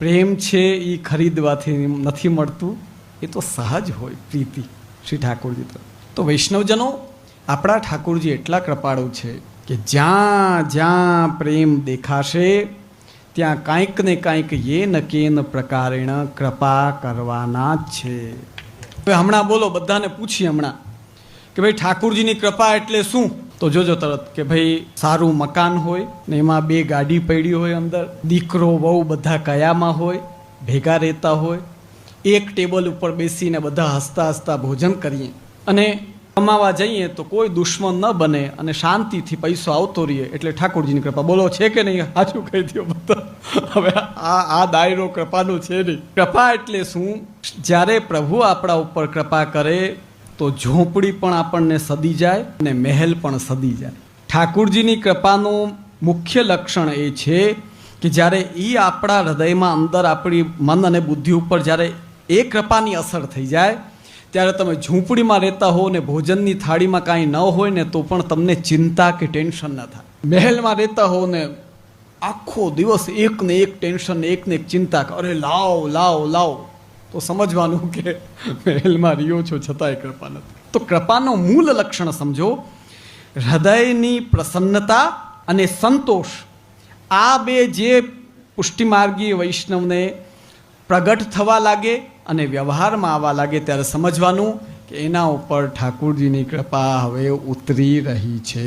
પ્રેમ છે એ ખરીદવાથી નથી મળતું, એ તો સહજ હોય પ્રીતિ શ્રી ઠાકોરજી તો વૈષ્ણવજનો આપણા ઠાકોરજી એટલા કૃપાળુ છે કે જ્યાં જ્યાં પ્રેમ દેખાશે ત્યાં કાંઈક ને કાંઈક યેન કેન પ્રકારેણ કૃપા કરવાના જ છે. હવે હમણાં બોલો, બધાને પૂછીએ હમણાં કે ભાઈ ઠાકોરજીની કૃપા એટલે શું? તો જોજો તરત કે ભાઈ સારું મકાન હોય ને એમાં 2 ગાડી પડી હોય, અંદર દીકરો વહુ બધા કયામાં હોય, ભેગા રહેતા હોય, એક ટેબલ ઉપર બેસીને બધા હસતા હસતા ભોજન કરીએ અને કમાવા જઈએ તો કોઈ દુશ્મન ન બને અને શાંતિથી પૈસો આવતો રહીએ, એટલે ઠાકોરજીની કૃપા. બોલો છે કે નહીં? સાચું કહી દો બધા. હવે આ દાયરો કૃપાનો છે નહીં. કૃપા એટલે શું? જ્યારે પ્રભુ આપણા ઉપર કૃપા કરે તો ઝૂંપડી પણ આપણને સદી જાય અને મહેલ પણ સદી જાય. ઠાકોરજીની કૃપાનું મુખ્ય લક્ષણ એ છે કે જ્યારે એ આપણા હૃદયમાં અંદર આપણી મન અને બુદ્ધિ ઉપર જ્યારે એ કૃપાની અસર થઈ જાય ત્યારે તમે ઝૂંપડીમાં રહેતા હો ને ભોજનની થાળીમાં કાંઈ ન હોય ને તો પણ તમને ચિંતા કે ટેન્શન ન થાય. મહેલમાં રહેતા હો ને આખો દિવસ એક ને એક ટેન્શન, એક ને એક ચિંતા, અરે લાવ લાવ લાવ, તો સમજવાનું કે મહેલમાં રહ્યો છો છતાંય કૃપા નથી. તો કૃપાનો મૂળ લક્ષણ સમજો, હૃદયની પ્રસન્નતા અને સંતોષ. આ બે જે પુષ્ટિમાર્ગી વૈષ્ણવને પ્રગટ થવા લાગે અને વ્યવહારમાં આવવા લાગે ત્યારે સમજવાનું કે એના ઉપર ઠાકોરજીની કૃપા હવે ઉતરી રહી છે.